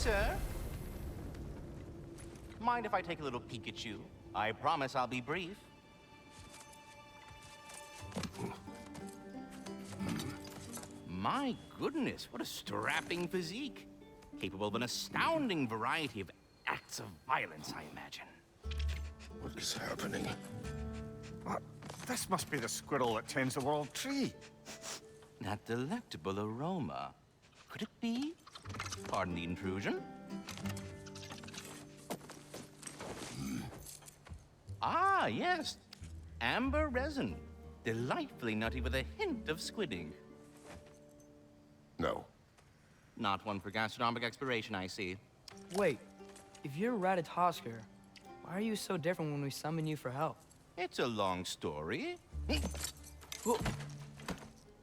sir. Mind if I take a little peek at you? I promise I'll be brief. My goodness, what a strapping physique. Capable of an astounding variety of acts of violence, I imagine. What is happening? What? This must be the squirrel that tends the world tree. That delectable aroma. Could it be? Pardon the intrusion. Ah, yes. Amber resin. Delightfully nutty with a hint of squidding. No. Not one for gastronomic exploration, I see. Wait, if you're Ratatosker, why are you so different when we summon you for help? It's a long story.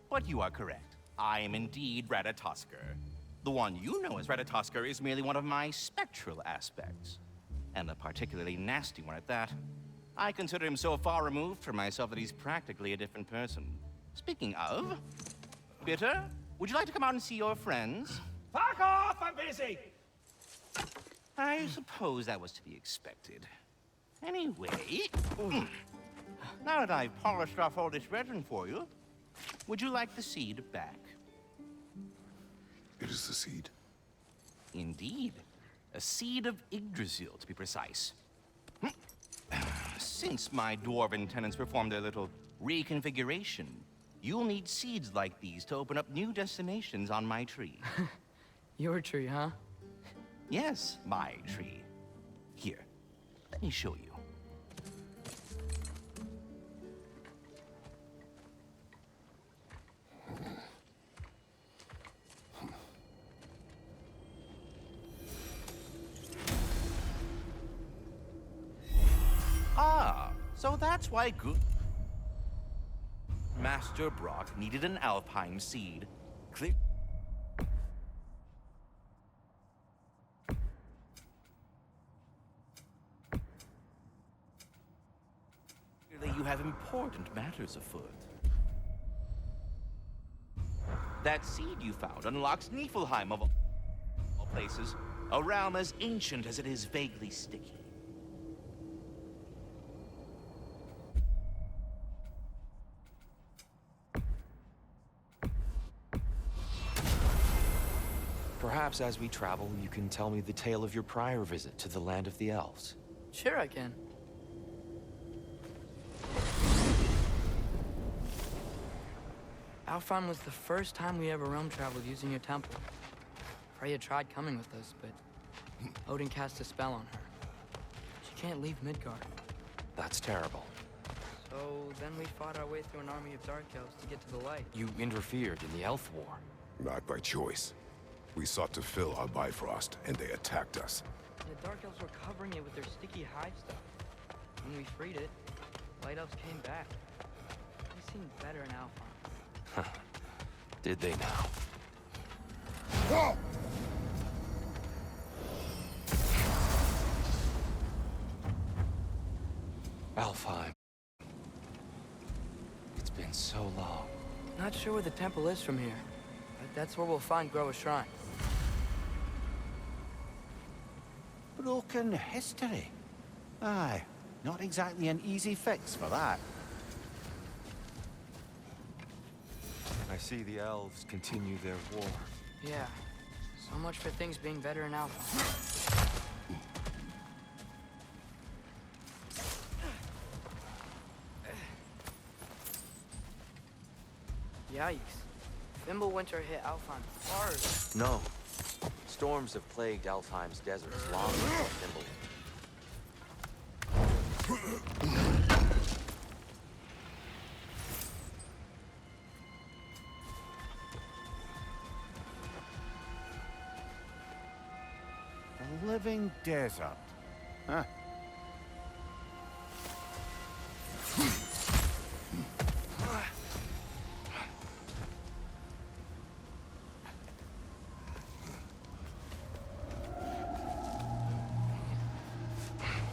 But you are correct. I am indeed Ratatosker. The one you know as Ratatosker is merely one of my spectral aspects. And a particularly nasty one at that. I consider him so far removed from myself that he's practically a different person. Speaking of, Bitter, would you like to come out and see your friends? Fuck off! I'm busy! I suppose that was to be expected. Anyway, now that I've polished off all this resin for you, would you like the seed back? It is the seed. Indeed. A seed of Yggdrasil, to be precise. Since my dwarven tenants performed their little reconfiguration, you'll need seeds like these to open up new destinations on my tree. Your tree, huh? Yes, my tree. Here, let me show you. Ah, so that's why good Master Brock needed an Alpine seed. Clearly you have important matters afoot. That seed you found unlocks Niflheim of all places, a realm as ancient as it is vaguely sticky. Perhaps as we travel, you can tell me the tale of your prior visit to the land of the elves. Sure I can. Alfheim was the first time we ever realm traveled using your temple. Freya tried coming with us, but Odin cast a spell on her. She can't leave Midgard. That's terrible. So then we fought our way through an army of dark elves to get to the light. You interfered in the Elf War. Not by choice. We sought to fill our Bifrost, and they attacked us. The dark elves were covering it with their sticky hive stuff. When we freed it, light elves came back. They seemed better in Alfheim. Did they now? Whoa! Alfheim. It's been so long. Not sure where the temple is from here, but that's where we'll find Groa's shrine. Broken history. Aye, not exactly an easy fix for that. I see the elves continue their war. Yeah, so much for things being better in Alpha. Yikes. Fimbulwinter hit Alfheim hard. No. Storms have plagued Alfheim's deserts long before Fimbul. A living desert. Huh?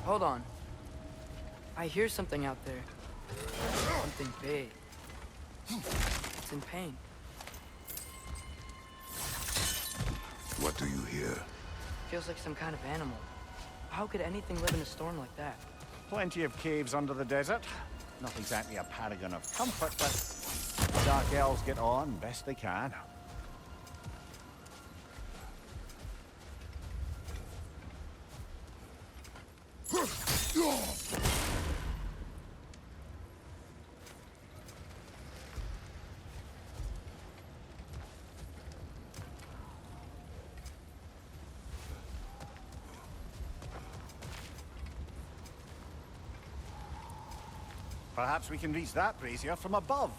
Hold on. I hear something out there. Something big. It's in pain. What do you hear? feels like some kind of animal. How could anything live in a storm like that? Plenty of caves under the desert. Not exactly a paragon of comfort, but the Dark Elves get on best they can. Perhaps we can reach that brazier from above.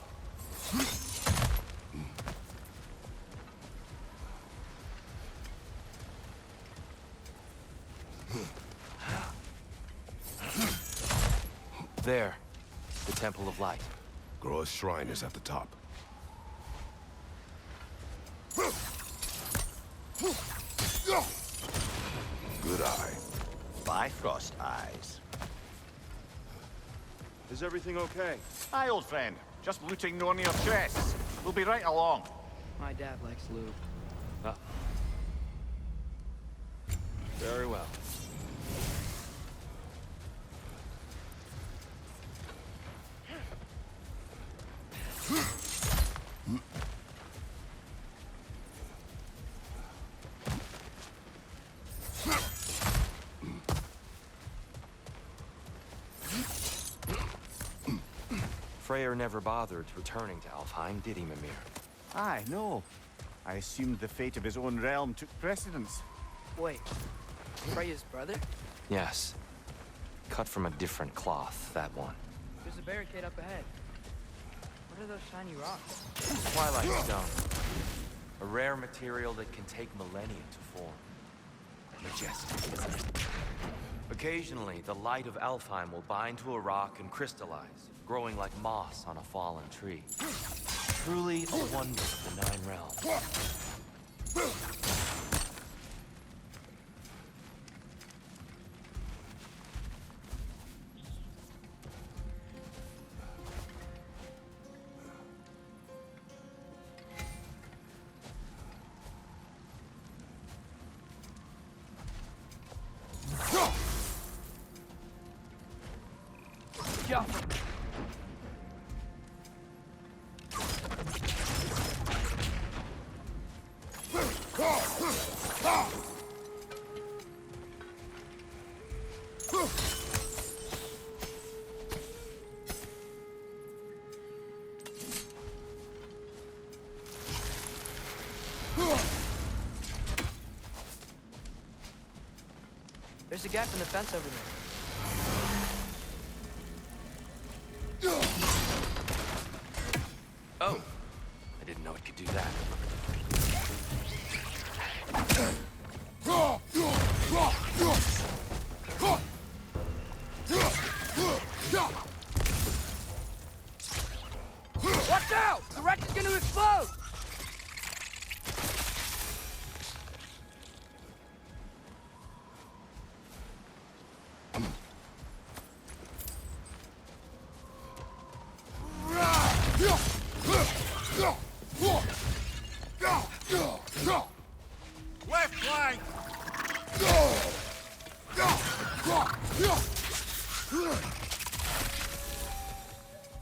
There. The Temple of Light. Groa's shrine is at the top. Good eye. Bifrost eyes. Is everything okay? Hi, old friend. Just looting no near chests. We'll be right along. My dad likes loot. Very well. Freyr never bothered returning to Alfheim, did he, Mimir? Aye, no. I assumed the fate of his own realm took precedence. Wait, Freya's brother? Yes. Cut from a different cloth, that one. There's a barricade up ahead. What are those shiny rocks? Twilight Stone. A rare material that can take millennia to form. Majestic, isn't it? Occasionally, the light of Alfheim will bind to a rock and crystallize, growing like moss on a fallen tree. Truly a wonder of the Nine Realms. Yeah. There's a gap in the fence over there. Oh! I didn't know it could do that. Watch out! The wreck is gonna explode! Left flank!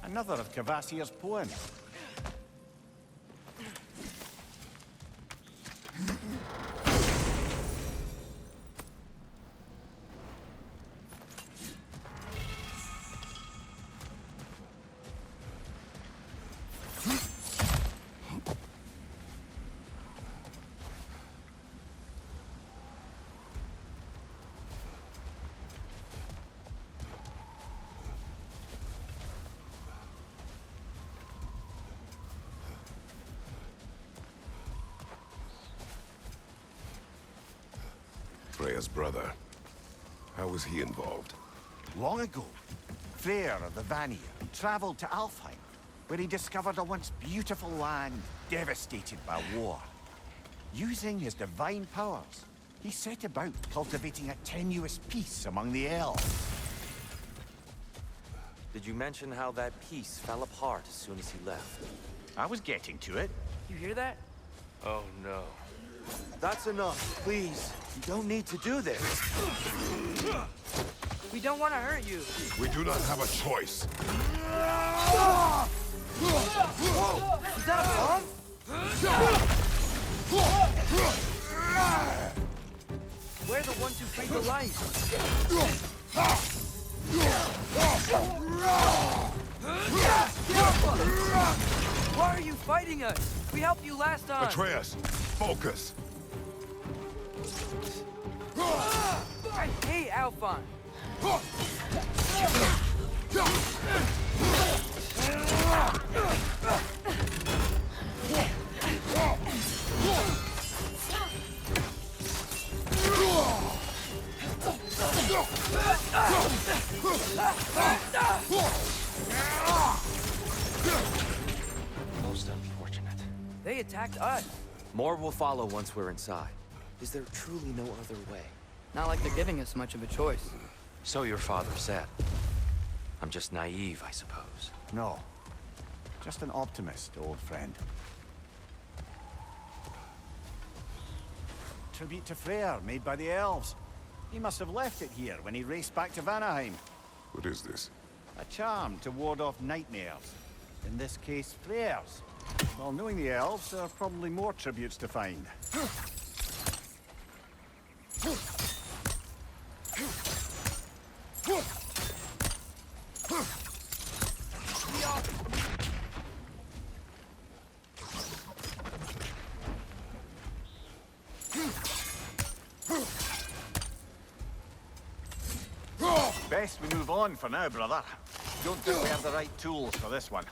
Another of Kvasir's poems. Freya's brother. How was he involved? Long ago, Freyr of the Vanir traveled to Alfheim, where he discovered a once beautiful land devastated by war. Using his divine powers, he set about cultivating a tenuous peace among the elves. Did you mention how that piece fell apart as soon as he left? I was getting to it. You hear that? Oh no. That's enough, please. You don't need to do this. We don't want to hurt you. We do not have a choice. Is that a bomb? We're the ones who freed the light. Why are you fighting us? We helped you last time. Atreus, focus. I hate Alphon. Most unfortunate. They attacked us. More will follow once we're inside. Is there truly no other way? Not like they're giving us much of a choice. So your father said. I'm just naive, I suppose. No. Just an optimist, old friend. Tribute to Freyr, made by the elves. He must have left it here when he raced back to Vanaheim. What is this? A charm to ward off nightmares. In this case, Freyr's. Well, knowing the elves, there are probably more tributes to find. Best we move on for now, brother. Don't think we have the right tools for this one.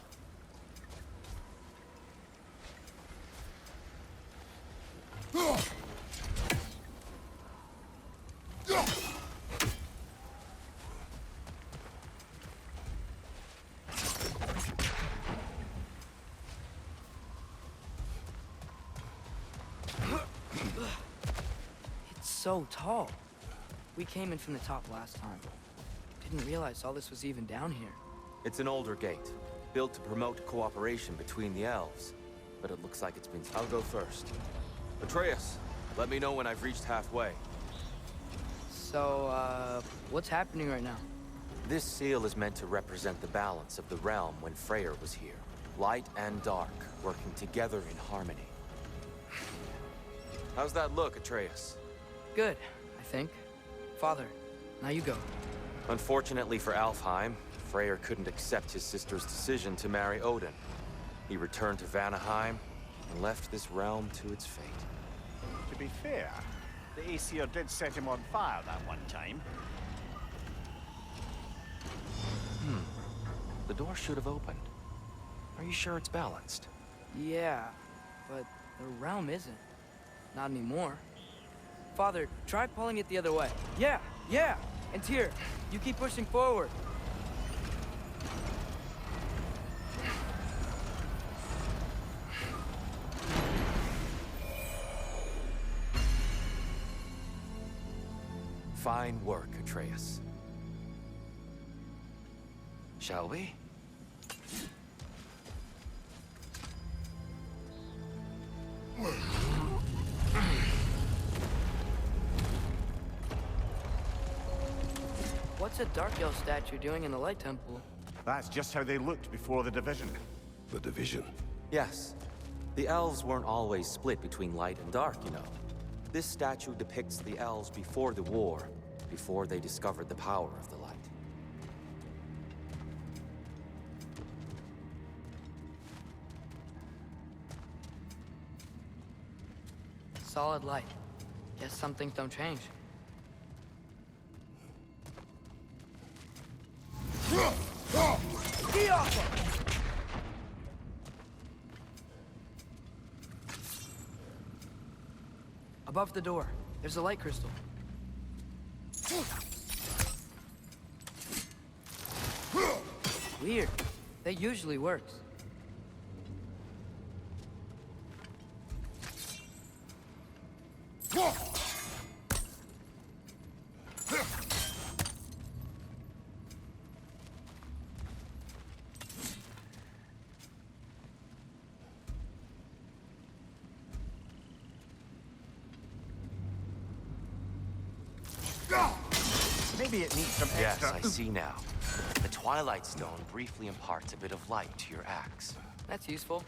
It's so tall. We came in from the top last time. Didn't realize all this was even down here. It's an older gate, built to promote cooperation between the elves. But it looks like it's been... I'll go first. Atreus, let me know when I've reached halfway. So, what's happening right now? This seal is meant to represent the balance of the realm when Freyr was here. Light and dark, working together in harmony. How's that look, Atreus? Good, I think. Father, now you go. Unfortunately for Alfheim, Freyr couldn't accept his sister's decision to marry Odin. He returned to Vanaheim and left this realm to its fate. To be fair, the Aesir did set him on fire that one time. The door should have opened. Are you sure it's balanced? Yeah, but the realm isn't. Not anymore. Father, try pulling it the other way. Yeah, yeah! And Tyr, you keep pushing forward. Fine work, Atreus. Shall we? What's a Dark Elf statue doing in the Light Temple? That's just how they looked before the division. The division. Yes. The elves weren't always split between light and dark, you know. This statue depicts the elves before the war, before they discovered the power of the light. Solid light. Guess some things don't change. Above the door, there's a light crystal. Weird. That usually works. Maybe it needs some Yes, extra... I see now. The Twilight Stone briefly imparts a bit of light to your axe. That's useful.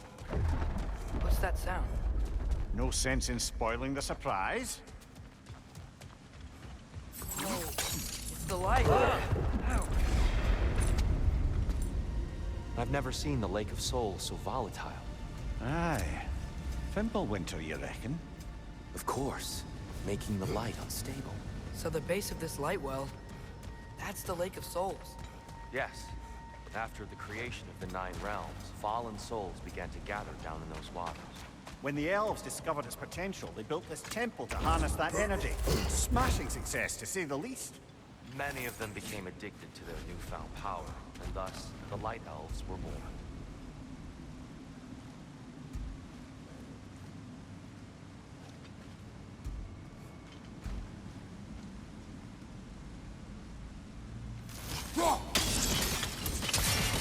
What's that sound? No sense in spoiling the surprise. It's the light. Ow. I've never seen the Lake of Souls so volatile. Aye. Fimbulwinter, you reckon? Of course, making the light unstable. So the base of this light well, that's the Lake of Souls. Yes. After the creation of the Nine Realms, fallen souls began to gather down in those waters. When the elves discovered its potential, they built this temple to harness that energy. Smashing success, to say the least. Many of them became addicted to their newfound power, and thus, the Light Elves were born.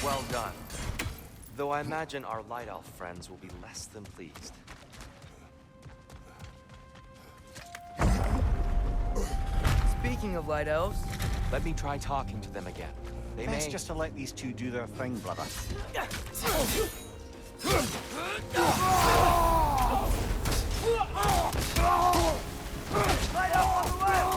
Well done. Though I imagine our Light Elf friends will be less than pleased. Speaking of light elves, Let me try talking to them again. They Best may... just to let these two do their thing, brother. light elf on the left!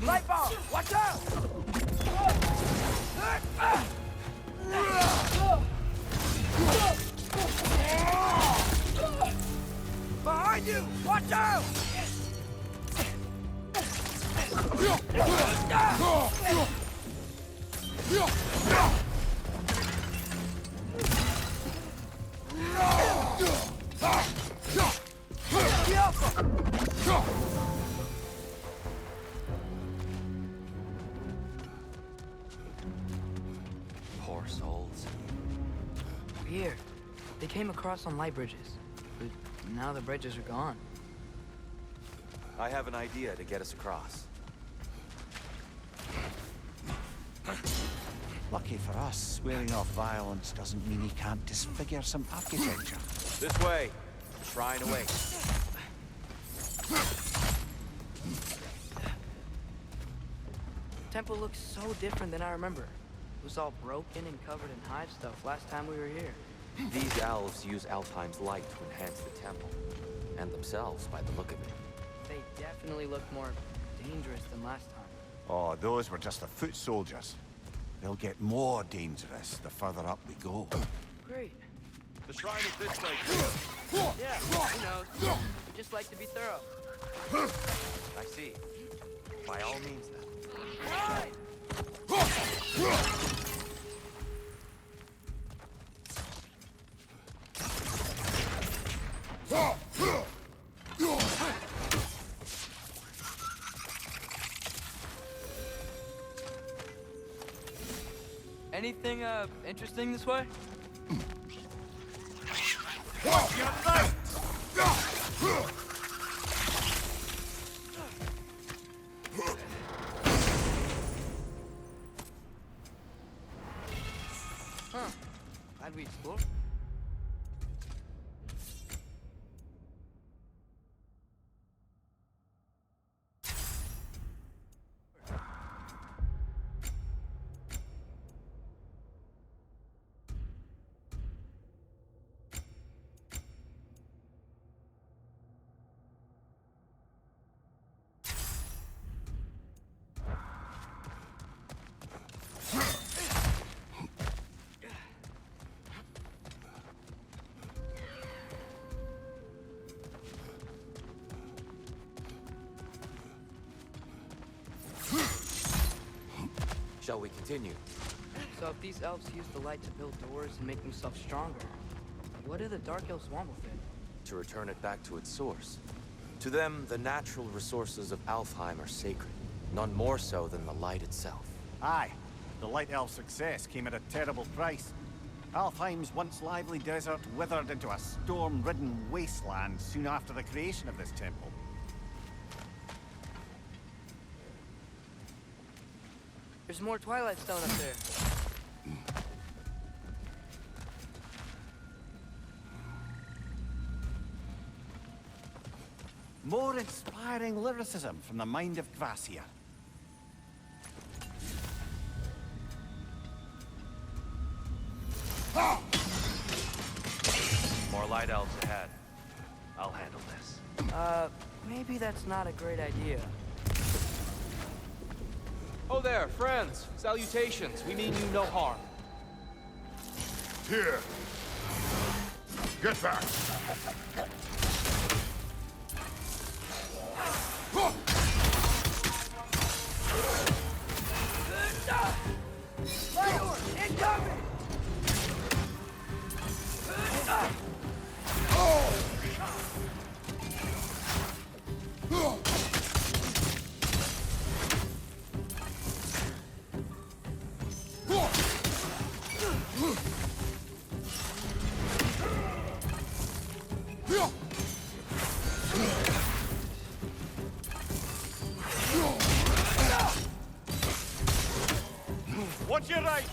Light ball, watch out! Behind you! Watch out! Poor souls. Weird. They came across on light bridges, but now the bridges are gone. I have an idea to get us across. Lucky for us, swearing off violence doesn't mean he can't disfigure some architecture. This way. Shrine awaits. Temple looks so different than I remember. It was all broken and covered in hive stuff last time we were here. These elves use Alfheim's light to enhance the temple. And themselves, by the look of it. They definitely look more dangerous than last time. Oh, those were just the foot soldiers. They'll get more dangerous the further up we go. Great. The shrine is this way. Yeah, who knows? We just like to be thorough. I see. By all means, then. Right! Anything, interesting this way? Huh. Glad we explored. Shall we continue? So if these elves use the light to build doors and make themselves stronger, what do the Dark Elves want with it? To return it back to its source. To them, the natural resources of Alfheim are sacred. None more so than the light itself. Aye, the Light Elf success came at a terrible price. Alfheim's once lively desert withered into a storm-ridden wasteland soon after the creation of this temple. There's more Twilight Stone up there. More inspiring lyricism from the mind of Kvasir. More light elves ahead. I'll handle this. Maybe that's not a great idea. Oh there, friends. Salutations. We mean you no harm. Here! Get back! Incoming! Watch your right!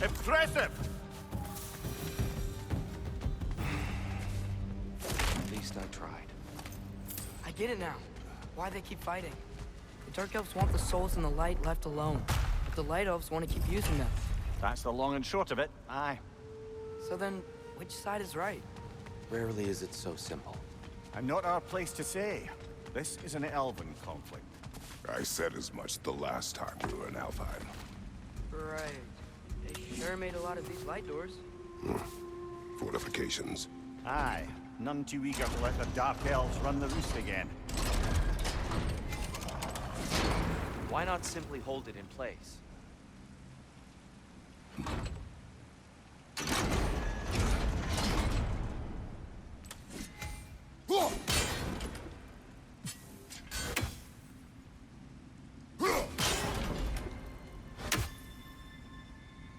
Impressive! At least I tried. I get it now. Why they keep fighting. The Dark Elves want the souls in the light left alone. But the Light Elves want to keep using them. That's the long and short of it, aye. So then, which side is right? Rarely is it so simple. And not our place to say. This is an elven conflict. I said as much the last time we were in Alfheim. Right. They sure made a lot of these light doors. Fortifications. Aye. None too eager to let the Dark Elves run the roost again. Why not simply hold it in place?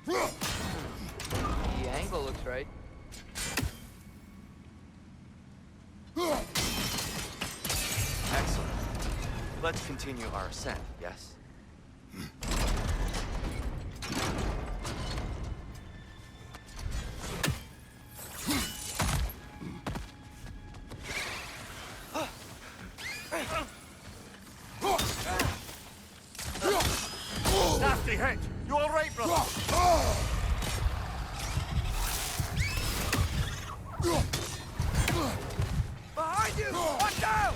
The angle looks right. Excellent. Let's continue our ascent, yes? Nasty hit! You all right, brother? Behind you! Watch out!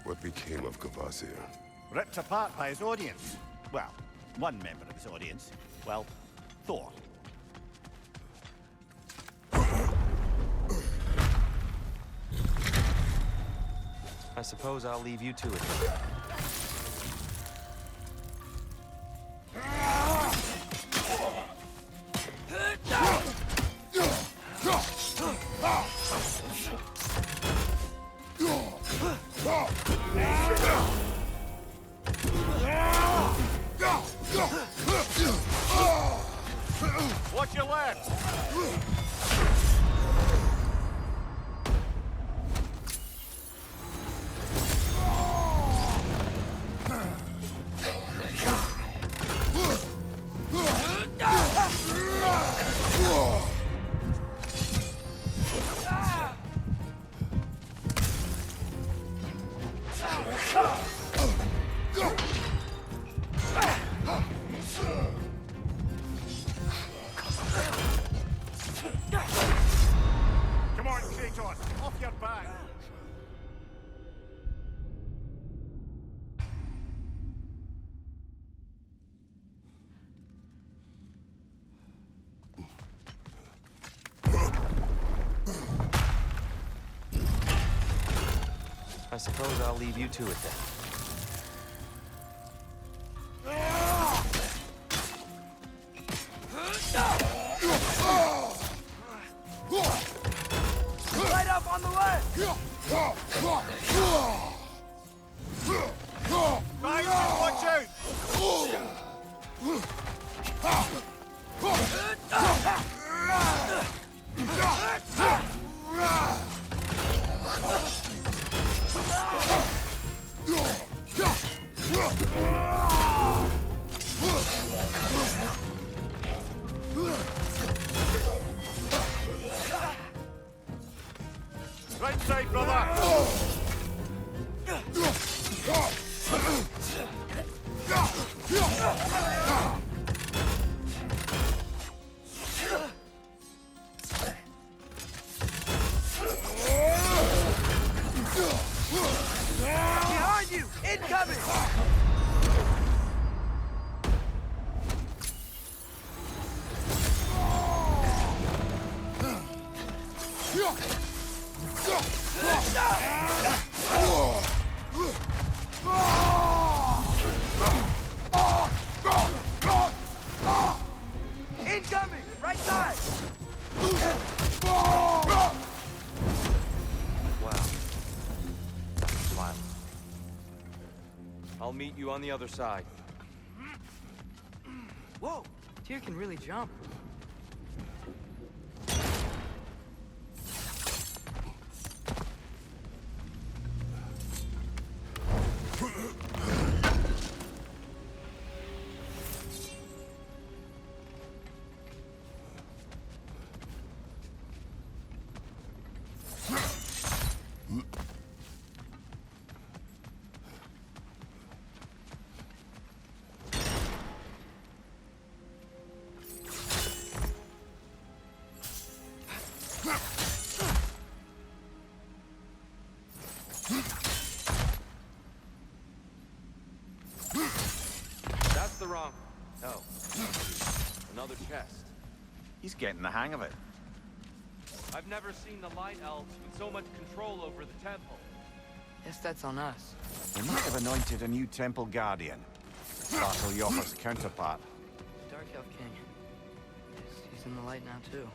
What became of Kvasir? Ripped apart by his audience. Well, one member of his audience. Well, Thor. I suppose I'll leave you to it. Watch your left! I suppose I'll leave you to it then. Light up on the left! Watch out! Right side, brother! Behind you! Incoming! Incoming! Right side! Wow. Smile. I'll meet you on the other side. Whoa! Tyr can really jump. That's the wrong... No. Another chest. He's getting the hang of it. I've never seen the Light Elves with so much control over the temple. Guess that's on us. We might have anointed a new temple guardian. Battle Yoffa's counterpart. Dark Elf King. He's in the light now, too.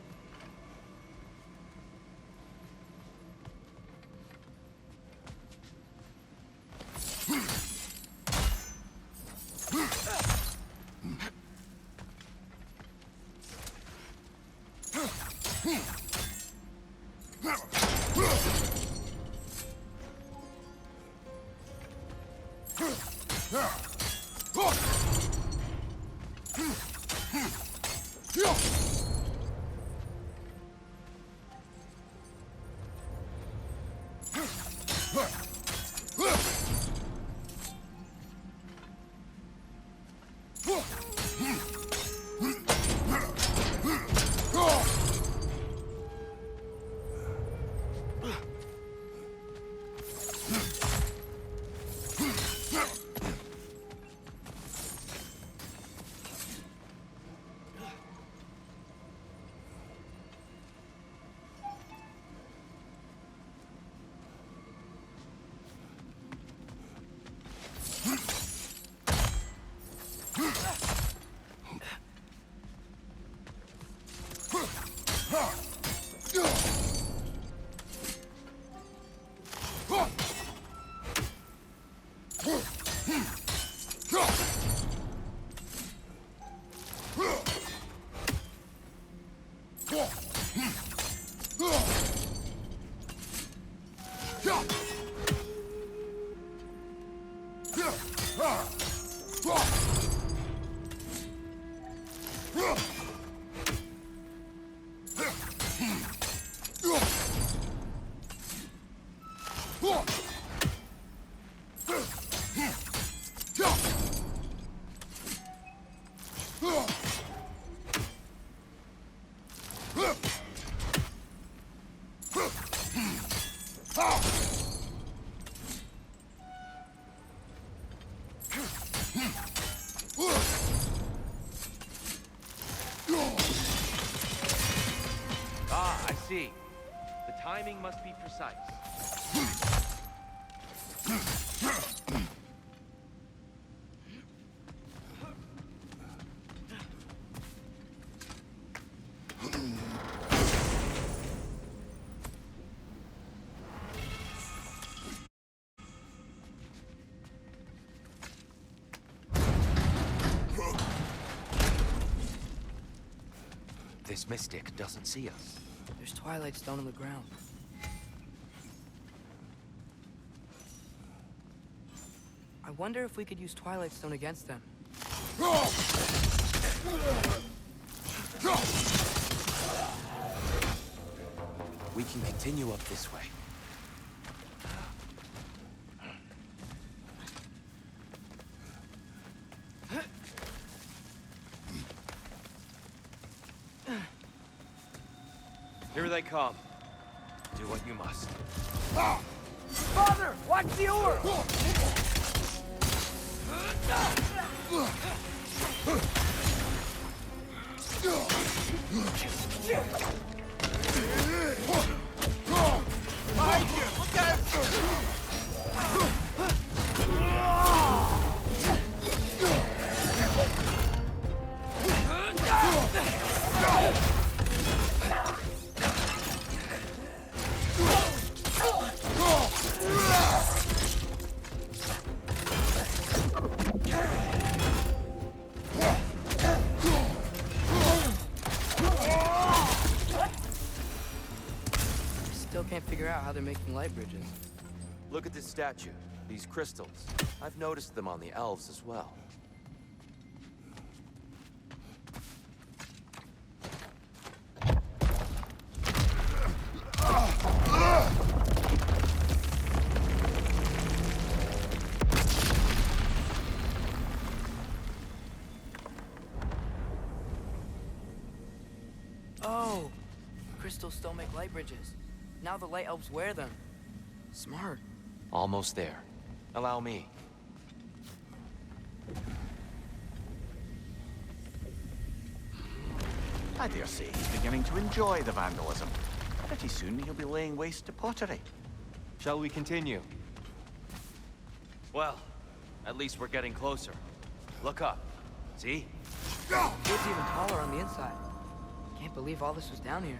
Ah, I see. The timing must be precise. This mystic doesn't see us. There's Twilight Stone on the ground. I wonder if we could use Twilight Stone against them. We can continue up this way. Here they come. Do what you must. Father, watch the oar! Still can't figure out how they're making light bridges. Look at this statue. These crystals. I've noticed them on the elves as well. Oh! Crystals still make light bridges. Now the light elves wear them. Smart. Almost there. Allow me. I dare say he's beginning to enjoy the vandalism. Pretty soon he'll be laying waste to pottery. Shall we continue? Well, at least we're getting closer. Look up. See? It's even taller on the inside. Can't believe all this was down here.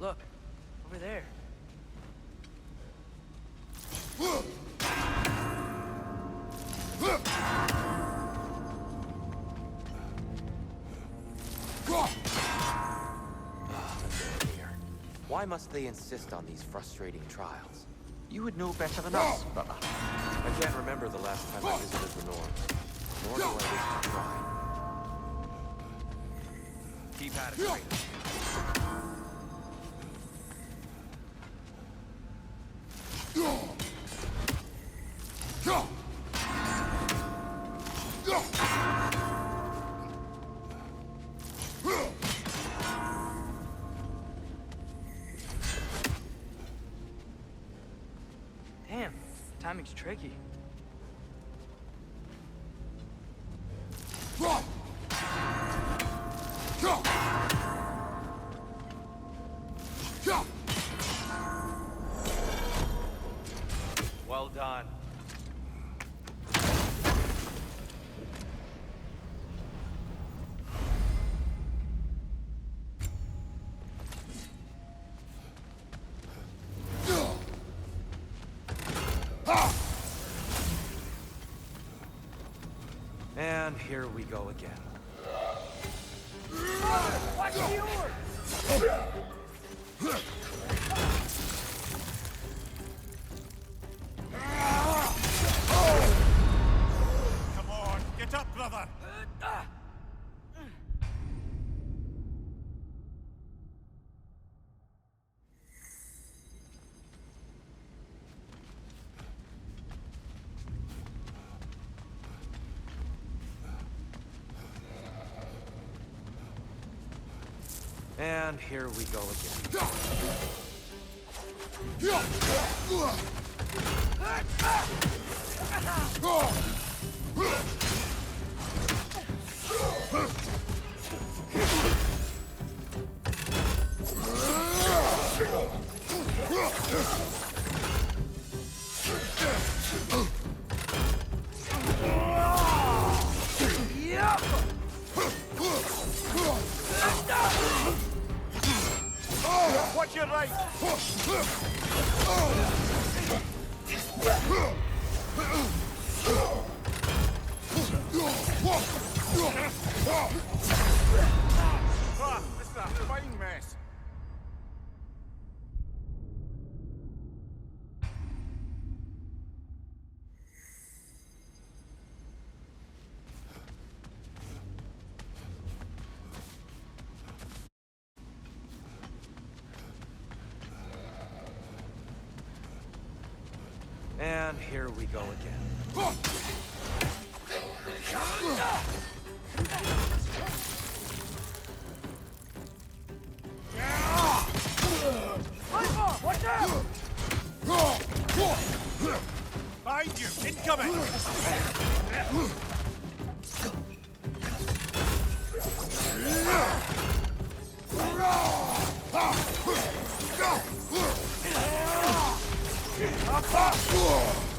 Look, over there. Why must they insist on these frustrating trials? You would know better than us, brother. I can't remember the last time I visited the North. Nor do I wish to try. Keep at it, Raiden. Damn, timing's tricky. Well done. And here we go again. Watch the oar! And here we go again. Watch your right! Ah, this is a fine mess. And here we go again. Watch out! Behind you! Incoming!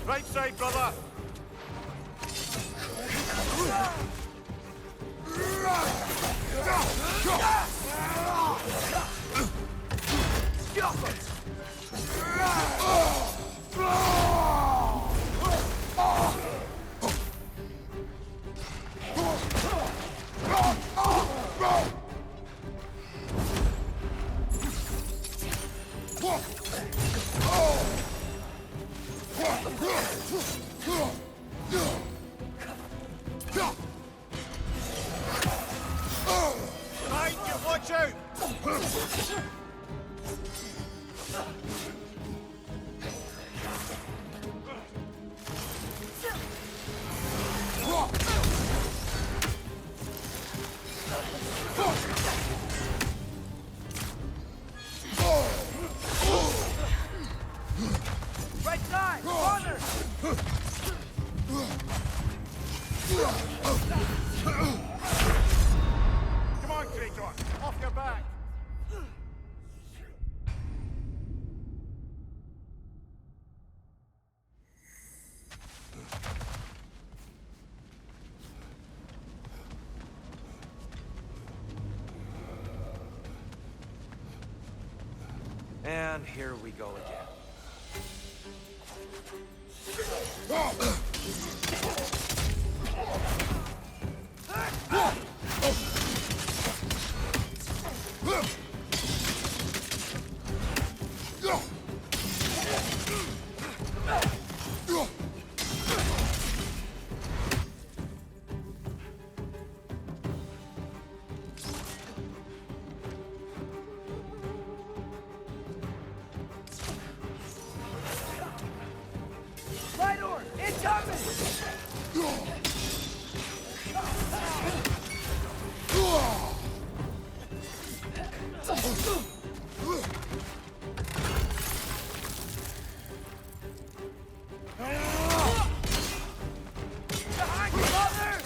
Right side, brother! Behind you, watch out! Right side! Corner! Come on, Kratos! Off your back! And here we go again. Right order! Incoming! Behind you, mother!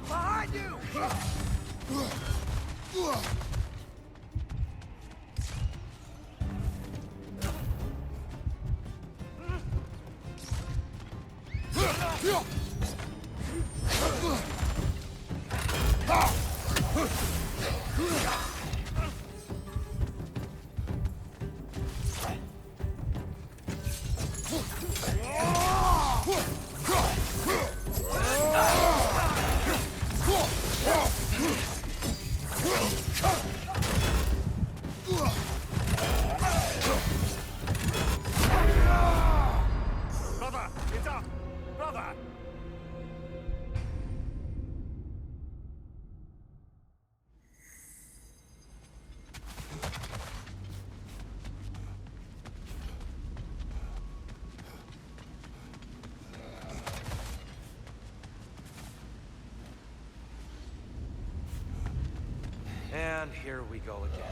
Behind you! And here we go again.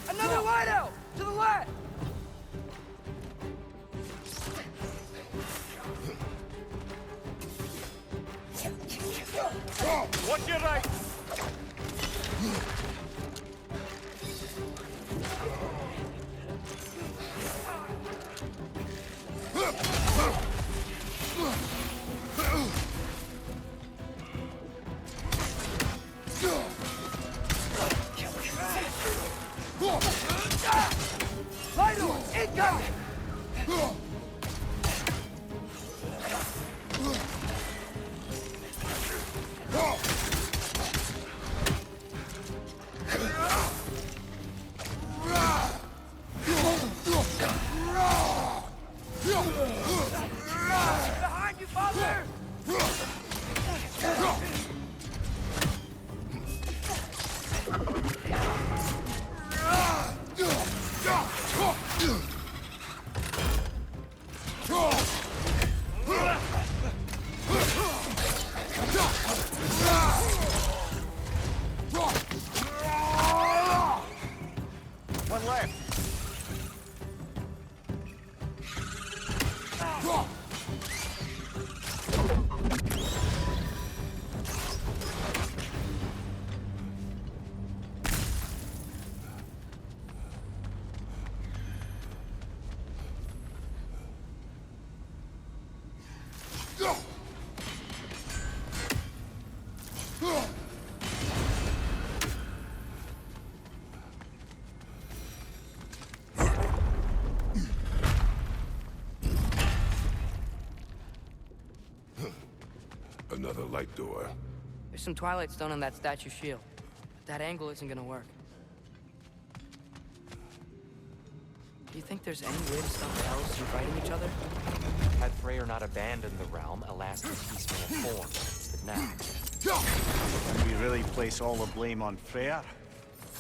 Another hideout! To the left! Watch your right! Vital! Incoming! Behind you, father! One left. Another light door. There's some Twilight Stone on that statue shield. But that angle isn't gonna work. Do you think there's any way to stop the elves from fighting each other? Had Freyr not abandoned the realm, a lasting peace may have formed. But now, Can we really place all the blame on Freyr?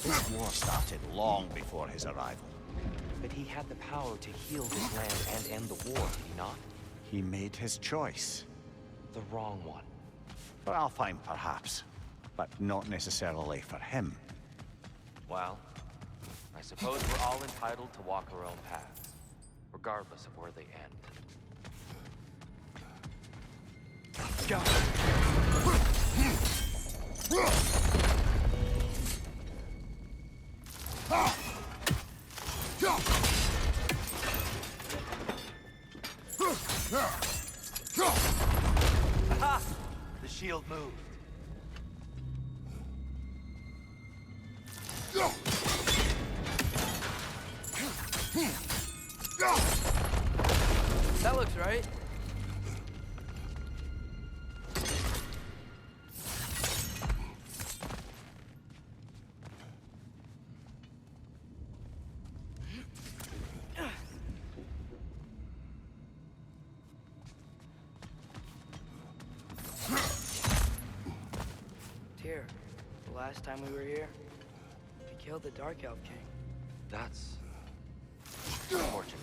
This war started long before his arrival. but he had the power to heal his land and end the war, did he not? He made his choice. The wrong one. For Alfheim, perhaps. But not necessarily for him. Well, I suppose we're all entitled to walk our own paths, regardless of where they end. Go. Ha! The shield moved. That looks right. Tyr, the last time we were here, we killed the Dark Elf King. That's unfortunate.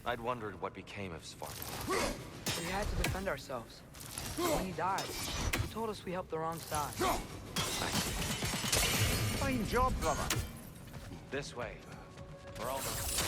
I'd wondered what became of Svartalfheim. We had to defend ourselves. When he died, he told us we helped the wrong side. Fine job, brother. This way. We're almost.